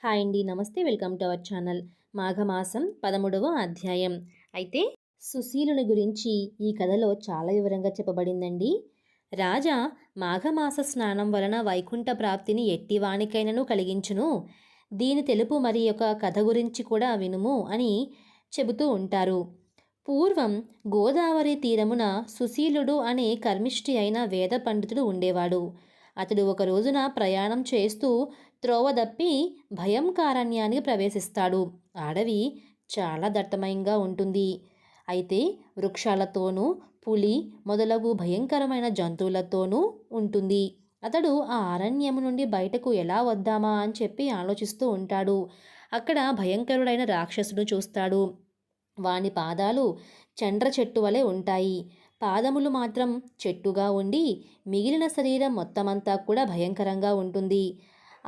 Hi అండి. నమస్తే. Welcome to our channel. మాఘమాసం 13వ అధ్యాయం. అయితే సుశీలుని గురించి ఈ కథలో చాలా వివరంగా చెప్పబడిందండి. రాజా మాఘమాస స్నానం వలన వైకుంఠ ప్రాప్తిని ఎట్టివానికైనను కలిగించును. దీని తెలుపు మరి ఒక కథ గురించి కూడా వినుము అని చెబుతూ ఉంటారు. పూర్వం గోదావరి తీరమున సుశీలుడు అనే కర్మిష్టి అయిన వేద పండితుడు ఉండేవాడు. అతడు ఒక రోజున ప్రయాణం చేస్తూ త్రోవ దప్పి భయంకారణ్యానికి ప్రవేశిస్తాడు. అడవి చాలా దట్టమయంగా ఉంటుంది. అయితే వృక్షాలతోనూ పులి మొదలగు భయంకరమైన జంతువులతోనూ ఉంటుంది. అతడు ఆ అరణ్యము నుండి బయటకు ఎలా వద్దామా అని చెప్పి ఆలోచిస్తూ ఉంటాడు. అక్కడ భయంకరుడైన రాక్షసుడు చూస్తాడు. వాని పాదాలు చండ్ర చెట్టు వలె ఉంటాయి. పాదములు మాత్రం చెట్టుగా ఉండి మిగిలిన శరీరం మొత్తమంతా కూడా భయంకరంగా ఉంటుంది.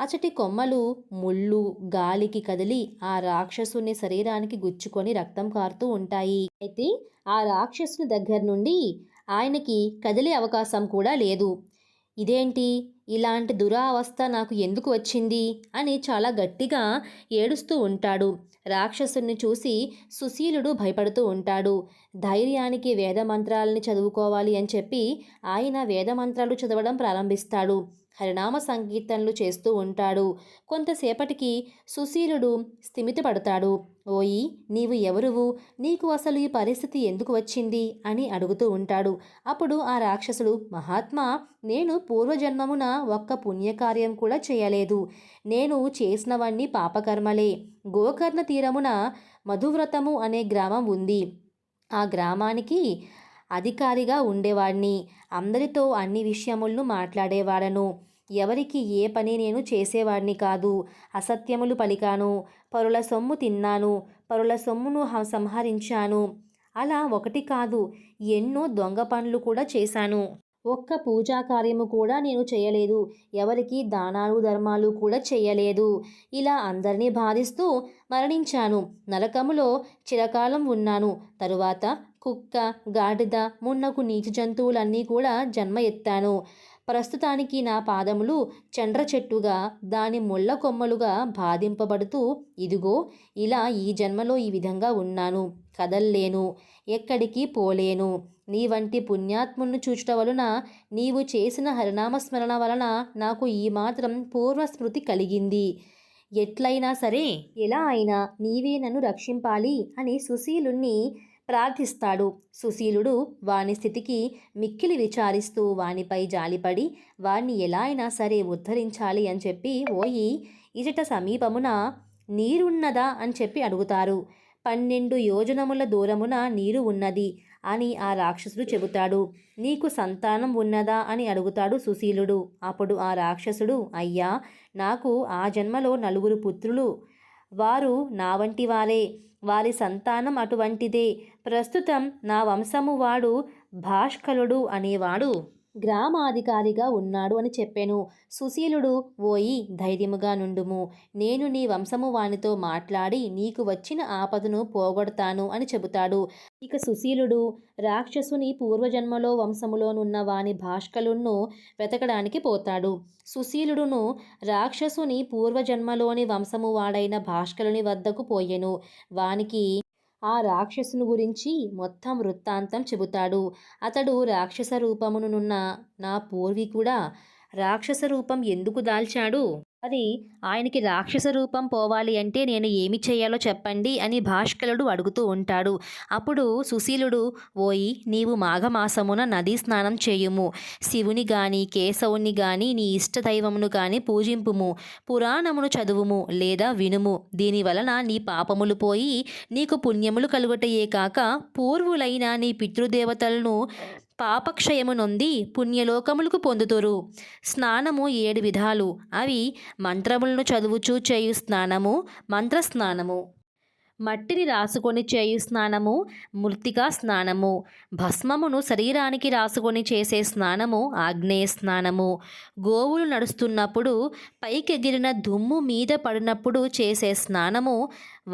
అచటి కొమ్మలు ముళ్ళు గాలికి కదిలి ఆ రాక్షసుని శరీరానికి గుచ్చుకొని రక్తం కారుతూ ఉంటాయి. అయితే ఆ రాక్షసుని దగ్గర నుండి ఆయనకి కదిలే అవకాశం కూడా లేదు. ఇదేంటి, ఇలాంటి దురావస్థ నాకు ఎందుకు వచ్చింది అని చాలా గట్టిగా ఏడుస్తూ ఉంటాడు. రాక్షసుని చూసి సుశీలుడు భయపడుతూ ఉంటాడు. ధైర్యానికి వేదమంత్రాలని చదువుకోవాలి అని చెప్పి ఆయన వేదమంత్రాలు చదవడం ప్రారంభిస్తాడు. హరినామ సంకీర్తనలు చేస్తూ ఉంటాడు. కొంతసేపటికి సుశీలుడు స్థిమితపడతాడు. ఓయి, నీవు ఎవరువు? నీకు అసలు ఈ పరిస్థితి ఎందుకు వచ్చింది అని అడుగుతూ ఉంటాడు. అప్పుడు ఆ రాక్షసుడు, మహాత్మా, నేను పూర్వజన్మమున ఒక్క పుణ్యకార్యం కూడా చేయలేదు. నేను చేసినవన్నీ పాపకర్మలే. గోకర్ణ తీరమున మధువ్రతము అనే గ్రామం ఉంది. ఆ గ్రామానికి అధికారిగా ఉండేవాడిని. అందరితో అన్ని విషయములను మాట్లాడేవాడను. ఎవరికి ఏ పని నేను చేసేవాడిని కాదు. అసత్యములు పలికాను, పరుల సొమ్ము తిన్నాను, పరుల సొమ్మును సంహరించాను. అలా ఒకటి కాదు, ఎన్నో దొంగ పనులు కూడా చేశాను. ఒక్క పూజా కార్యము కూడా నేను చేయలేదు. ఎవరికి దానాలు ధర్మాలు కూడా చేయలేదు. ఇలా అందరినీ బాధిస్తూ మరణించాను. నరకములో చిరకాలం ఉన్నాను. తరువాత కుక్క, గాడిద మున్నగు నీచ జంతువులన్నీ కూడా జన్మ ఎత్తాను. ప్రస్తుతానికి నా పాదములు చండ్ర చెట్టుగా, దాని ముళ్ళ కొమ్మలుగా బాధింపబడుతూ ఇదిగో ఇలా ఈ జన్మలో ఈ విధంగా ఉన్నాను. కదల్లేను, ఎక్కడికి పోలేను. నీ వంటి పుణ్యాత్ములను చూచుట వలన, నీవు చేసిన హరినామస్మరణ వలన నాకు ఈ మాత్రం పూర్వస్మృతి కలిగింది. ఎట్లయినా సరే, ఎలా అయినా నీవే నన్ను రక్షింపాలి అని సుశీలుణ్ణి ప్రార్థిస్తాడు. సుశీలుడు వాని స్థితికి మిక్కిలి విచారిస్తూ వానిపై జాలిపడి వాణ్ణి ఎలా అయినా సరే ఉద్ధరించాలి అని చెప్పి, ఓయి, ఇజట సమీపమున నీరున్నదా అని చెప్పి అడుగుతారు. 12 యోజనముల దూరమున నీరు ఉన్నది అని ఆ రాక్షసుడు చెబుతాడు. నీకు సంతానం ఉన్నదా అని అడుగుతాడు సుశీలుడు. అప్పుడు ఆ రాక్షసుడు, అయ్యా, నాకు ఆ జన్మలో 4 పుత్రులు. వారు నా వంటి వారే. వారి సంతానం అటువంటిదే. ప్రస్తుతం నా వంశము వాడు భాష్కలుడు అనేవాడు గ్రామాధికారిగా ఉన్నాడు అని చెప్పాను. సుశీలుడు, ఓయి, ధైర్యముగా నుండుము. నేను నీ వంశము వానితో మాట్లాడి నీకు వచ్చిన ఆపదను పోగొడతాను అని చెబుతాడు. ఇక సుశీలుడు రాక్షసుని పూర్వజన్మలో వంశములోనున్న వాని భాష్కలును వెతకడానికి పోతాడు. సుశీలుడును రాక్షసుని పూర్వజన్మలోని వంశము వాడైన భాష్కలుని వద్దకు పోయెను. వానికి ఆ రాక్షసుని గురించి మొత్తం వృత్తాంతం చెబుతాడు. అతడు రాక్షస రూపమునున్న నా పూర్వీకుడా, రాక్షస రూపం ఎందుకు దాల్చాడు? అది ఆయనకి రాక్షస రూపం పోవాలి అంటే నేను ఏమి చేయాలో చెప్పండి అని భాష్కలుడు అడుగుతూ ఉంటాడు. అప్పుడు సుశీలుడు, ఓయి, నీవు మాఘమాసమున నదీ స్నానం చేయుము. శివుని గాని కేశవుని గాని నీ ఇష్టదైవమును గాని పూజింపుము. పురాణమును చదువుము లేదా వినుము. దీనివలన నీ పాపములు పోయి నీకు పుణ్యములు కలుగుటయే కాక పూర్వులైన నీ పితృదేవతలను పాపక్షయము నొంది పుణ్యలోకములకు పొందుతురు. స్నానము 7 విధాలు. అవి మంత్రములను చదువుచూ చేయు స్నానము మంత్రస్నానము, మట్టిని రాసుకొని చేయు స్నానము మృత్తికా స్నానము, భస్మమును శరీరానికి రాసుకొని చేసే స్నానము ఆగ్నేయ స్నానము, గోవులు నడుస్తున్నప్పుడు పైకెగిరిన దుమ్ము మీద పడినప్పుడు చేసే స్నానము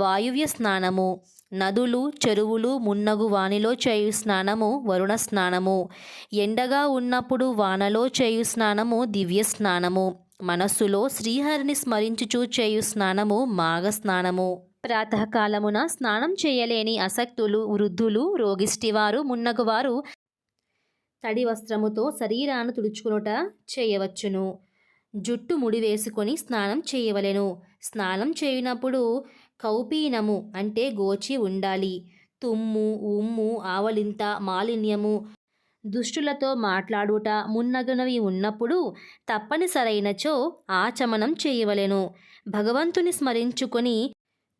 వాయువ్య స్నానము, నదులు చెరువులు మున్నగు వానిలో చేయు స్నానము వరుణ స్నానము, ఎండగా ఉన్నప్పుడు వానలో చేయు స్నానము దివ్య స్నానము, మనస్సులో శ్రీహరిని స్మరించుచూ చేయు స్నానము మాఘస్నానము. ప్రాతకాలమున స్నానం చేయలేని అసక్తులు, వృద్ధులు, రోగిష్టివారు మున్నగువారు తడి వస్త్రముతో శరీరాన్ని తుడుచుకునుట చేయవచ్చును. జుట్టు ముడివేసుకొని స్నానం చేయవలెను. స్నానం చేయునప్పుడు కౌపీనము అంటే గోచి ఉండాలి. తుమ్ము, ఉమ్ము, ఆవలింత, మాలిన్యము, దుష్టులతో మాట్లాడుట మున్నగునవి ఉన్నప్పుడు తప్పనిసరైనచో ఆచమనం చేయవలెను. భగవంతుని స్మరించుకొని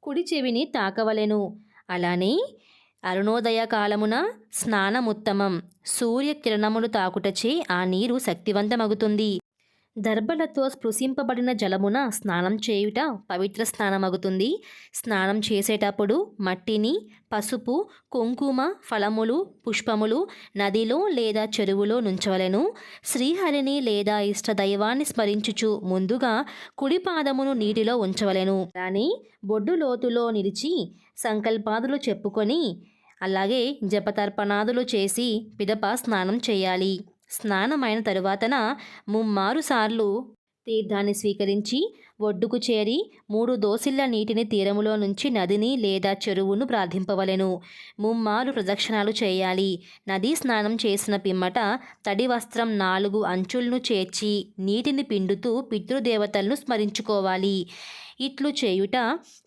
కుడి చెవిని తాకవలెను. అలానే అరుణోదయ కాలమున స్నానముత్తమం. సూర్యకిరణములు తాకుటచే ఆ నీరు శక్తివంతమగుతుంది. దర్భలతో స్పృశింపబడిన జలమున స్నానం చేయుట పవిత్ర స్నానమగుతుంది. స్నానం చేసేటప్పుడు మట్టిని, పసుపు, కుంకుమ, ఫలములు, పుష్పములు నదిలో లేదా చెరువులో నుంచవలెను. శ్రీహరిని లేదా ఇష్టదైవాన్ని స్మరించుచు ముందుగా కుడి పాదమును నీటిలో ఉంచవలెను. అలానే బొడ్డు లోతులో నిలిచి సంకల్పాదులు చెప్పుకొని అలాగే జపతర్పణాదులు చేసి పిదప స్నానం చేయాలి. స్నానమైన తరువాతన 3 సార్లు తీర్థాన్ని స్వీకరించి ఒడ్డుకు చేరి 3 దోసిళ్ల నీటిని తీరములో నుంచి నదిని లేదా చెరువును ప్రార్థింపవలెను. 3 ప్రదక్షిణాలు చేయాలి. నదీ స్నానం చేసిన పిమ్మట తడి వస్త్రం 4 అంచులను చేర్చి నీటిని పిండుతూ పితృదేవతలను స్మరించుకోవాలి. ఇట్లు చేయుట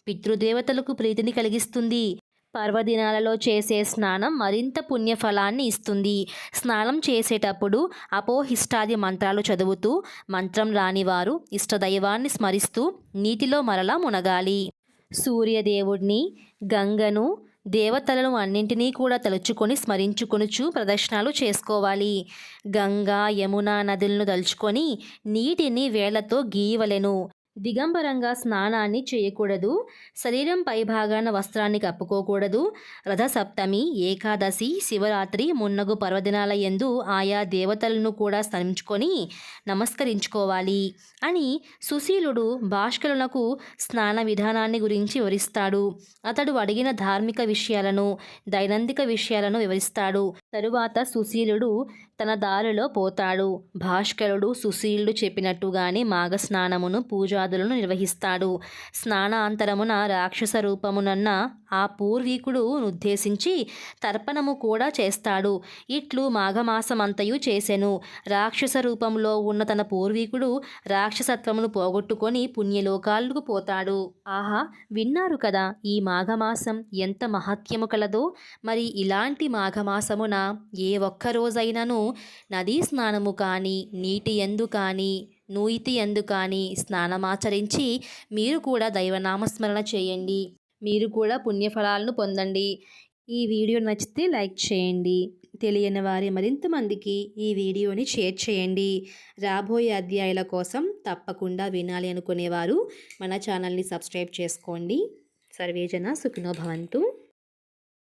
పితృదేవతలకు ప్రీతిని కలిగిస్తుంది. పర్వదినాలలో చేసే స్నానం మరింత పుణ్యఫలాన్ని ఇస్తుంది. స్నానం చేసేటప్పుడు అపోహిష్టాది మంత్రాలు చదువుతూ మంత్రం రానివారు ఇష్టదైవాన్ని స్మరిస్తూ నీటిలో మరలా మునగాలి. సూర్యదేవుడిని, గంగను, దేవతలను అన్నింటినీ కూడా తలుచుకొని స్మరించుకొనుచు ప్రదక్షిణాలు చేసుకోవాలి. గంగా, యమున నదులను తలుచుకొని నీటిని వేళ్లతో గీయవలెను. దిగంబరంగా స్నానాన్ని చేయకూడదు. శరీరం పైభాగాన వస్త్రాన్ని కప్పుకోకూడదు. రథసప్తమి, ఏకాదశి, శివరాత్రి మున్నగు పర్వదినాల యందు ఆయా దేవతలను కూడా స్మరించుకొని నమస్కరించుకోవాలి అని సుశీలుడు భాష్కరులకు స్నాన విధానాన్ని గురించి వివరిస్తాడు. అతడు అడిగిన ధార్మిక విషయాలను, దైనందిక విషయాలను వివరిస్తాడు. తరువాత సుశీలుడు తన దారిలో పోతాడు. భాష్కరుడు సుశీలుడు చెప్పినట్టుగానే మాఘస్నానమును, పూజాదులను నిర్వహిస్తాడు. స్నానాంతరమున రాక్షస రూపమునన్న ఆ పూర్వీకుడు ఉద్దేశించి తర్పణము కూడా చేస్తాడు. ఇట్లు మాఘమాసమంతయు చేసెను. రాక్షస రూపంలో ఉన్న తన పూర్వీకుడు రాక్షసత్వమును పోగొట్టుకొని పుణ్యలోకాలకు పోతాడు. ఆహా, విన్నారు కదా ఈ మాఘమాసం ఎంత మహత్యము కలదో. మరి ఇలాంటి మాఘమాసమున ఏ ఒక్క రోజైనను నదీ స్నానము కానీ, నీటి యందు కానీ, నూయితి యందు కానీ స్నానమాచరించి మీరు కూడా దైవనామస్మరణ చేయండి. మీరు కూడా పుణ్యఫలాలను పొందండి. ఈ వీడియో నచ్చితే లైక్ చేయండి. తెలియని వారి మరింత మందికి ఈ వీడియోని షేర్ చేయండి. రాబోయే అధ్యాయాల కోసం తప్పకుండా వినాలి అనుకునేవారు మన ఛానల్ని సబ్స్క్రైబ్ చేసుకోండి. సర్వేజన సుఖినో భవంతు.